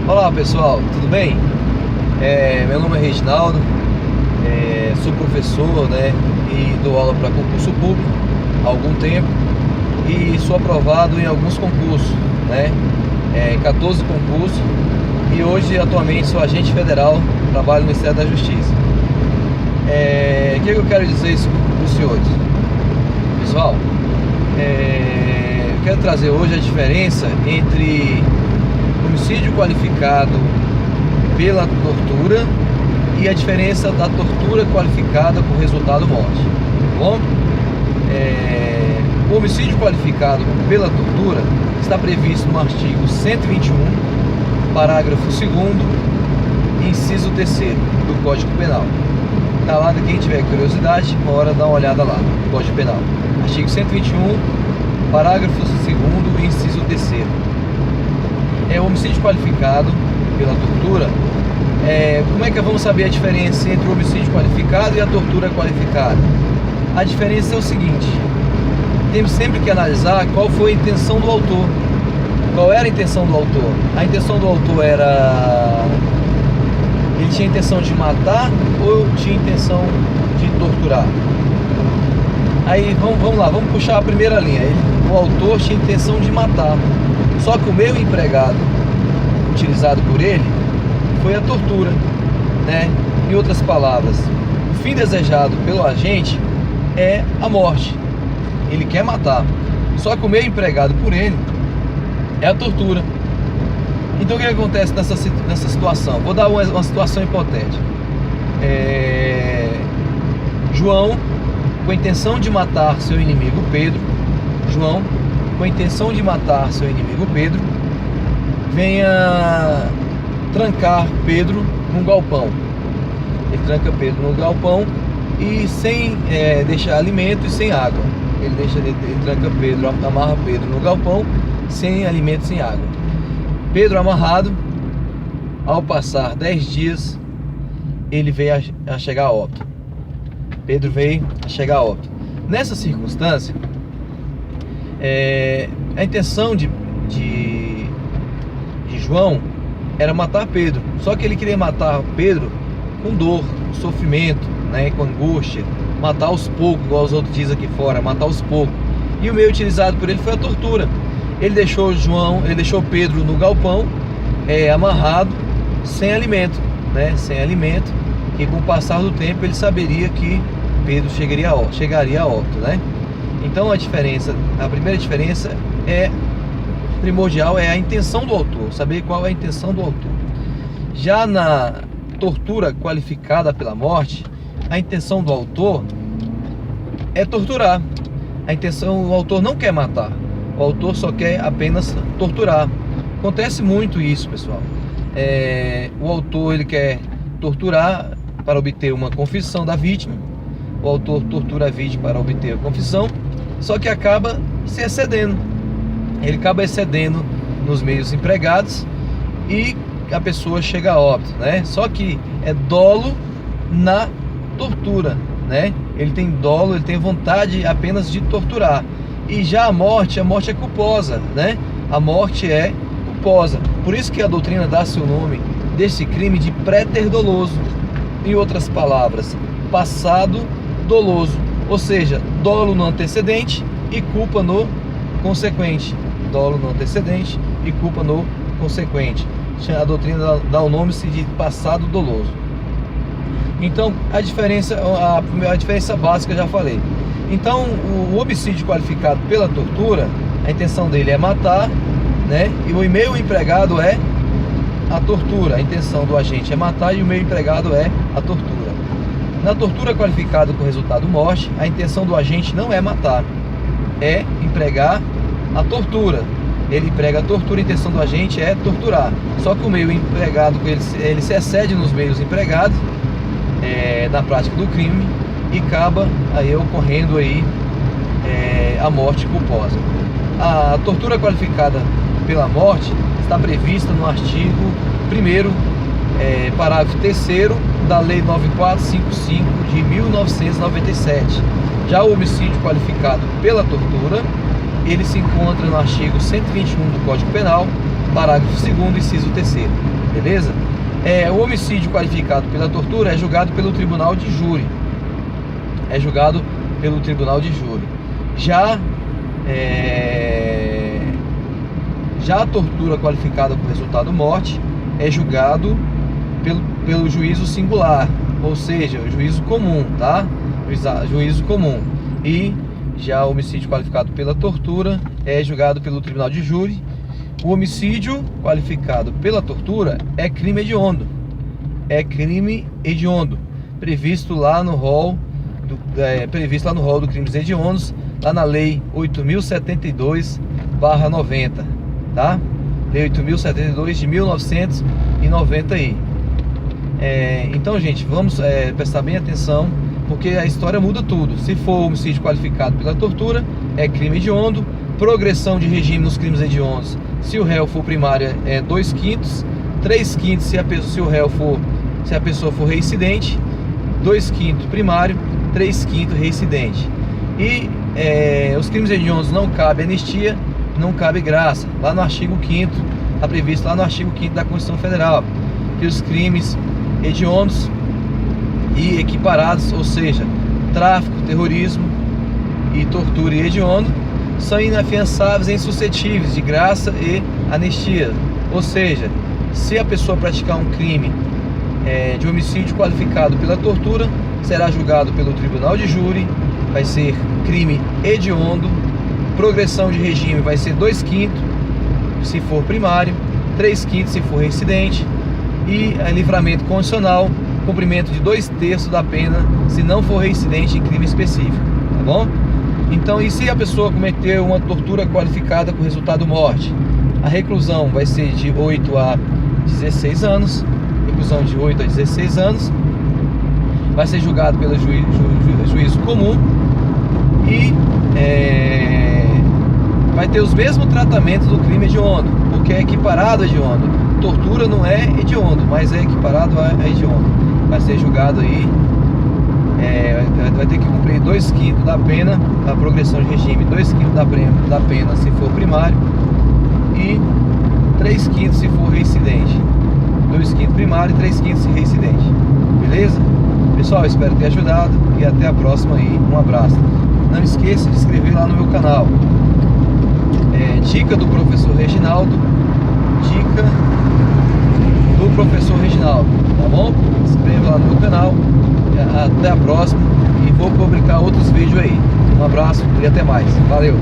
Olá pessoal, tudo bem? Meu nome é Reginaldo, sou professor, né, e dou aula para concurso público há algum tempo e sou aprovado em alguns concursos, né, 14 concursos, e hoje atualmente sou agente federal, trabalho no Ministério da Justiça. O que eu quero dizer isso para os senhores? Pessoal, eu quero trazer hoje a diferença entre homicídio qualificado pela tortura e a diferença da tortura qualificada com resultado morte, tá bom? O homicídio qualificado pela tortura está previsto no artigo 121, parágrafo 2º, inciso 3º do Código Penal. Tá lá, quem tiver curiosidade, uma hora dá uma olhada lá no Código Penal. Artigo 121, parágrafo 2º, inciso 3º. O homicídio qualificado pela tortura. Como é que vamos saber a diferença entre o homicídio qualificado e a tortura qualificada? A diferença é o seguinte: temos sempre que analisar qual foi a intenção do autor. Qual era a intenção do autor? A intenção do autor era... ele tinha intenção de matar ou tinha intenção de torturar? Aí vamos lá, vamos puxar a primeira linha. O autor tinha intenção de matar, só que o meio empregado utilizado por ele foi a tortura, né? Em outras palavras, o fim desejado pelo agente é a morte. Ele quer matar, só que o meio empregado por ele é a tortura. Então o que acontece nessa situação? Vou dar uma situação hipotética. João, com a intenção de matar seu inimigo Pedro, venha trancar Pedro num galpão. Ele tranca Pedro no galpão e sem deixar alimento e sem água. Ele tranca Pedro, amarra Pedro no galpão sem alimento e sem água. Pedro amarrado, ao passar 10 dias, ele veio a chegar a óbito. Pedro veio a chegar a óbito. Nessa circunstância, a intenção de João era matar Pedro, só que ele queria matar Pedro com dor, com sofrimento, né, com angústia, matar aos poucos, igual os outros dizem aqui fora, matar aos poucos. E o meio utilizado por ele foi a tortura. Ele deixou Pedro no galpão, amarrado, sem alimento, né, e com o passar do tempo ele saberia que Pedro chegaria a óbito, né? Então a primeira diferença primordial é a intenção do autor, saber qual é a intenção do autor. Já na tortura qualificada pela morte, a intenção do autor é torturar. O autor não quer matar, o autor só quer apenas torturar. Acontece muito isso, pessoal. O autor ele quer torturar para obter uma confissão da vítima. O autor tortura a vítima para obter a confissão, só que acaba se excedendo. Ele acaba excedendo nos meios empregados e a pessoa chega a óbito, né? Só que é dolo na tortura, né? Ele tem dolo, ele tem vontade apenas de torturar. E já a morte é culposa, né? A morte é culposa. Por isso que a doutrina dá seu nome desse crime de préter doloso. Em outras palavras, passado doloso. Ou seja, dolo no antecedente e culpa no consequente. Dolo no antecedente e culpa no consequente. A doutrina dá o nome de passado doloso. Então a diferença básica eu já falei. Então o homicídio qualificado pela tortura, a intenção dele é matar, né? E o meio empregado é a tortura. A intenção do agente é matar e o meio empregado é a tortura. Na tortura qualificada com resultado morte, a intenção do agente não é matar, é empregar a tortura. Ele emprega a tortura, a intenção do agente é torturar. Só que o meio empregado, ele se excede nos meios empregados na prática do crime e acaba aí ocorrendo aí a morte culposa. A tortura qualificada pela morte está prevista no artigo 1º, parágrafo 3º da Lei 9455 de 1997. Já o homicídio qualificado pela tortura, ele se encontra no artigo 121 do Código Penal, parágrafo 2º, inciso 3º, beleza? O homicídio qualificado pela tortura é julgado pelo tribunal de júri. Já a tortura qualificada com resultado morte é julgado pelo juízo singular, ou seja, o juízo comum, tá? Juízo comum. E já o homicídio qualificado pela tortura é julgado pelo tribunal de júri. O homicídio qualificado pela tortura é crime hediondo. Previsto lá no rol do crimes hediondos, lá na lei 8.072/90, tá? Lei 8.072 de 1990 aí. Então, gente, vamos prestar bem atenção, porque a história muda tudo. Se for homicídio qualificado pela tortura, é crime hediondo. Progressão de regime nos crimes hediondos, se o réu for primário, é 2/5, 3/5 se a pessoa for reincidente, 2/5 primário, 3/5 reincidente. E os crimes hediondos não cabe anistia, não cabe graça. Lá no artigo 5º, está previsto lá no artigo 5º da Constituição Federal, que os crimes hediondos e equiparados, ou seja, tráfico, terrorismo e tortura e hediondo, são inafiançáveis e insuscetíveis de graça e anistia. Ou seja, se a pessoa praticar um crime de homicídio qualificado pela tortura, será julgado pelo tribunal de júri, vai ser crime hediondo. Progressão de regime vai ser 2/5 se for primário, 3/5 se for reincidente, e livramento condicional, cumprimento de 2/3 da pena se não for reincidente em crime específico, tá bom? Então, e se a pessoa cometeu uma tortura qualificada com resultado morte? A reclusão vai ser de 8 a 16 anos, reclusão de 8 a 16 anos, vai ser julgado pelo juízo comum e vai ter os mesmos tratamentos do crime hediondo, porque é equiparado a hediondo. Tortura não é hediondo, mas é equiparado a hediondo. Vai ser julgado aí, vai ter que cumprir 2/5 da pena, a progressão de regime, 2/5 da pena se for primário e 3/5 se for reincidente. 2/5 primário e 3/5 se reincidente. Beleza? Pessoal, espero ter ajudado e até a próxima aí. Um abraço. Não esqueça de se inscrever lá no meu canal. Dica do professor Reginaldo. Tá bom? Se inscreva lá no meu canal. Até a próxima. E vou publicar outros vídeos aí. Um abraço e até mais. Valeu!